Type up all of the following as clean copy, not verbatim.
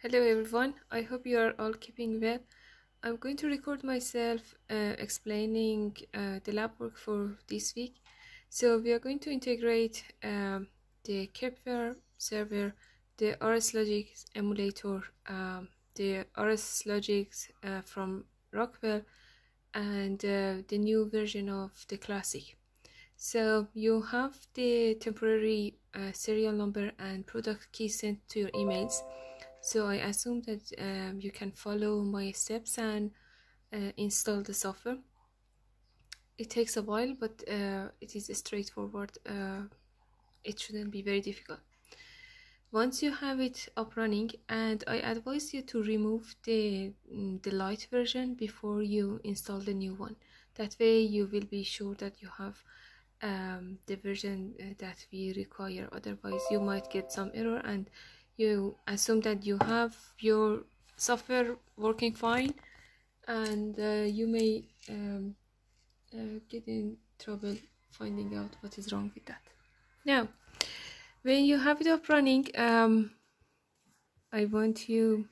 Hello everyone, I hope you are all keeping well. I'm going to record myself explaining the lab work for this week. So we are going to integrate the Kepware server, the RSLogix emulator, the RSLogix from Rockwell, and the new version of the Classic. So you have the temporary serial number and product key sent to your emails. So I assume that you can follow my steps and install the software. It takes a while, but it is straightforward. It shouldn't be very difficult. Once you have it up running, and I advise you to remove the light version before you install the new one. That way you will be sure that you have the version that we require. Otherwise you might get some error and you assume that you have your software working fine, and you may get in trouble finding out what is wrong with that. Now, when you have it up running, I want you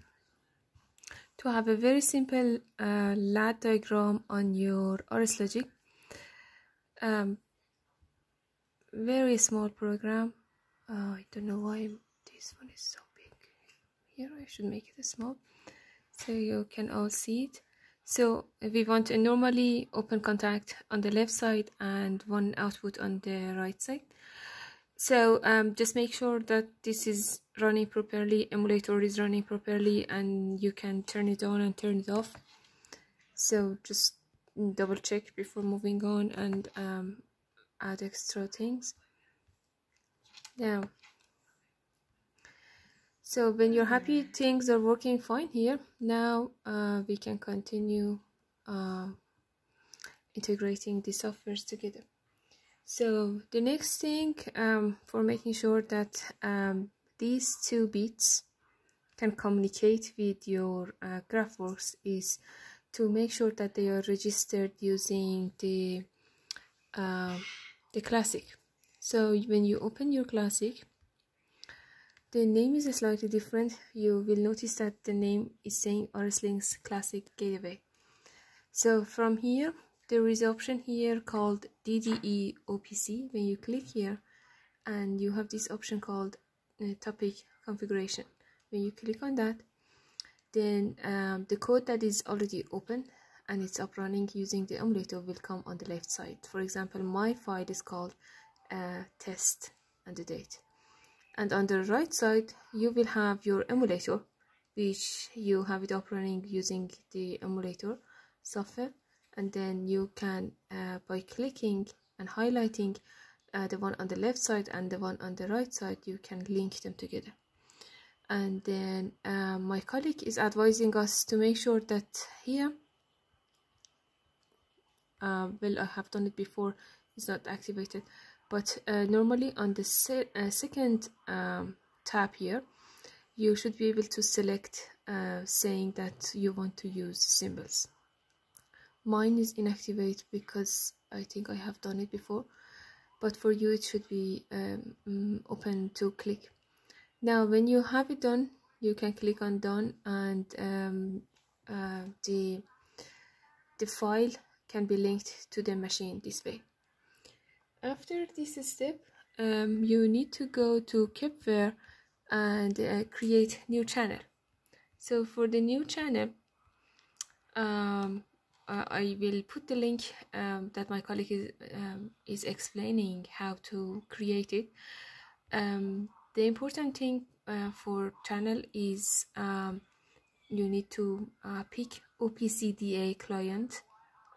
to have a very simple LAD diagram on your RSLogix. Very small program. I don't know why this one is so big. Here I should make it small so you can all see it. So we want a normally open contact on the left side and one output on the right side. So just make sure that this is running properly, emulator is running properly, and you can turn it on and turn it off. So just double check before moving on and add extra things. Now, so when you're happy things are working fine here, now we can continue integrating the softwares together. So the next thing for making sure that these two bits can communicate with your Graphworx is to make sure that they are registered using the Classic. So when you open your Classic, the name is slightly different. You will notice that the name is saying RSLinx Classic Gateway. So from here, there is an option here called DDE OPC. When you click here, and you have this option called topic configuration. When you click on that, then the code that is already open and it's up running using the emulator will come on the left side. For example, my file is called test and the date. And on the right side, you will have your emulator, which you have it up running using the emulator software. And then you can, by clicking and highlighting the one on the left side and the one on the right side, you can link them together. And then my colleague is advising us to make sure that here, well, I have done it before, it's not activated, but normally on the second tab here, you should be able to select saying that you want to use symbols. Mine is inactivated because I think I have done it before, but for you it should be open to click. Now when you have it done, you can click on done, and the file can be linked to the machine this way. After this step, you need to go to Kepware and create new channel. So for the new channel, I will put the link that my colleague is explaining how to create it. The important thing for channel is you need to pick OPCDA client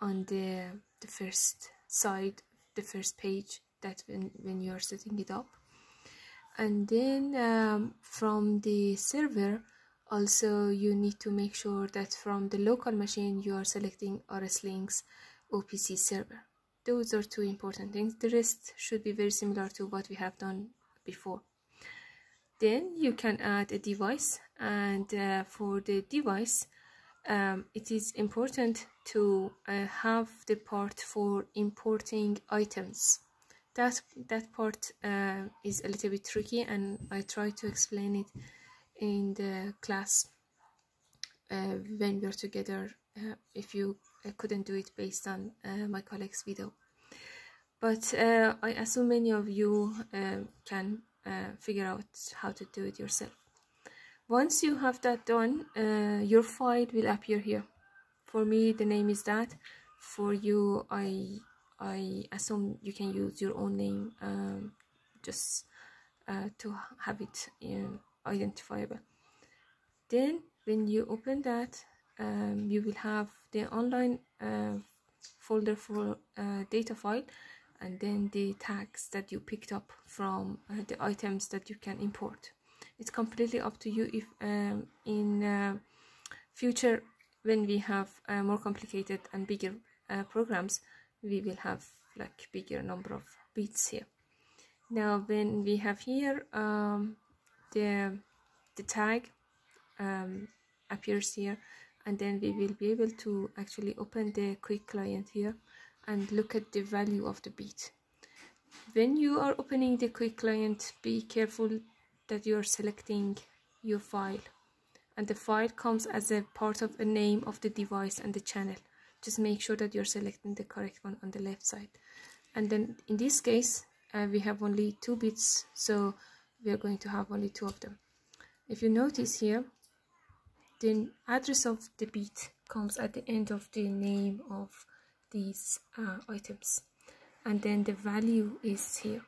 on the first side, the first page, that when you are setting it up. And then from the server, also you need to make sure that from the local machine you are selecting RSLinx OPC server. Those are two important things. The rest should be very similar to what we have done before. Then you can add a device, and for the device it is important to have the part for importing items. That part is a little bit tricky, and I try to explain it in the class when we're together, if you couldn't do it based on my colleague's video. But I assume many of you can figure out how to do it yourself. Once you have that done, your file will appear here. For me, the name is that. For you, I assume you can use your own name just to have it identifiable. Then when you open that, you will have the online folder for data file, and then the tags that you picked up from the items that you can import. It's completely up to you. If in future, when we have more complicated and bigger programs, we will have like bigger number of bits here. Now when we have here the tag appears here, and then we will be able to actually open the quick client here and look at the value of the bit. When you are opening the quick client, be careful that you are selecting your file, and the file comes as a part of a name of the device and the channel. Just make sure that you're selecting the correct one on the left side. And then in this case we have only 2 bits, so we are going to have only 2 of them. If you notice here, the address of the bit comes at the end of the name of these items, and then the value is here.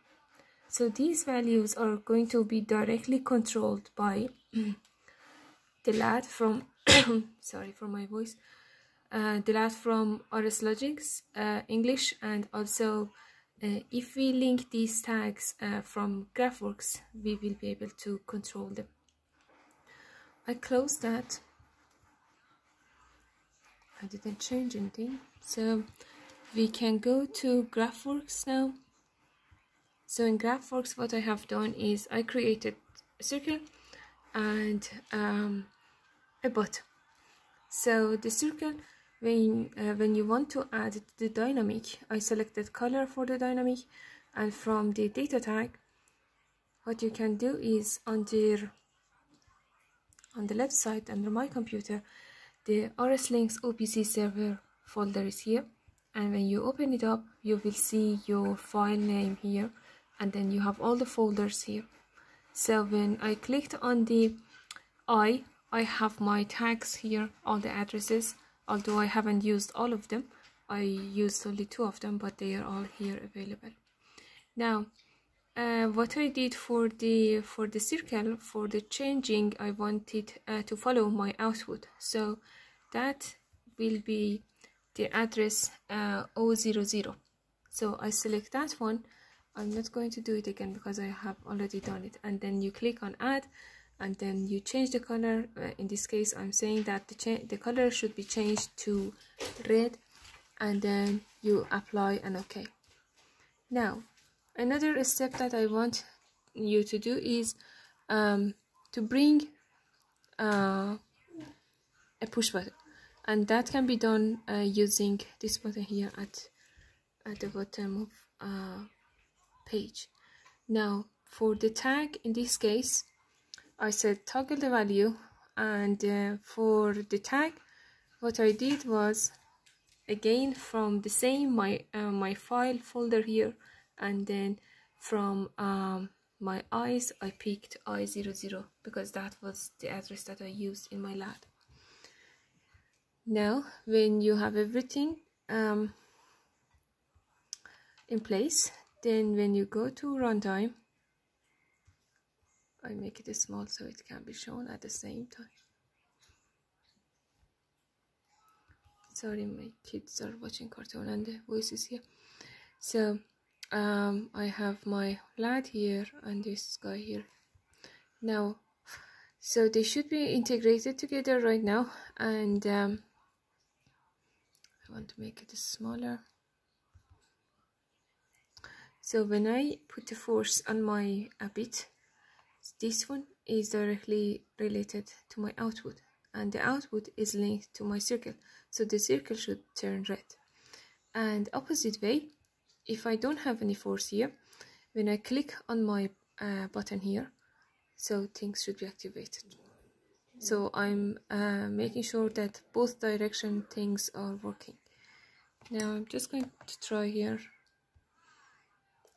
So these values are going to be directly controlled by the LAD from sorry for my voice, the LAD from RSLogix English, and also if we link these tags from Graphworx, we will be able to control them. I close that. I didn't change anything, so we can go to Graphworx now. So in Graphworx, what I have done is I created a circle and a button. So the circle, when you want to add the dynamic, I selected color for the dynamic, and from the data tag, what you can do is on the left side under my computer, the RSLinx OPC server folder is here, and when you open it up, you will see your file name here, and then you have all the folders here. So when I clicked on the I have my tags here, all the addresses, although I haven't used all of them. I used only 2 of them, but they are all here available. Now what I did for the circle, for the changing, I wanted to follow my output, so that will be the address 000. So I select that one. I'm not going to do it again because I have already done it. And then you click on add, and then you change the color. In this case, I'm saying that the color should be changed to red, and then you apply and OK. Now another step that I want you to do is to bring a push button, and that can be done using this button here at the bottom of page. Now for the tag, in this case I said toggle the value, and for the tag what I did was, again from the same my file folder here, and then from my eyes I picked I00 because that was the address that I used in my LAD. Now when you have everything in place, then when you go to runtime, I make it small so it can be shown at the same time. Sorry, my kids are watching cartoon and the voice is here. So I have my LAD here and this guy here. Now, so they should be integrated together right now, and I want to make it smaller. So when I put the force on my bit, this one is directly related to my output, and the output is linked to my circle, so the circle should turn red. And opposite way, if I don't have any force here, when I click on my button here, so things should be activated. So I'm making sure that both direction things are working. Now I'm just going to try here.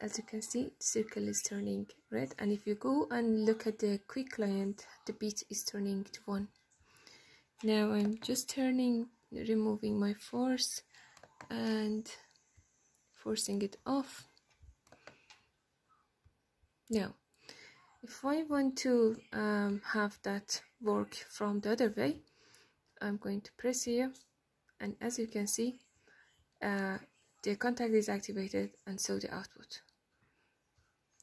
As you can see, the circle is turning red, and if you go and look at the quick client, the beat is turning to 1. Now I'm just removing my force and forcing it off. Now if I want to have that work from the other way, I'm going to press here, and as you can see, the contact is activated, and so the output.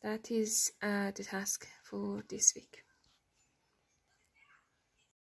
That is the task for this week.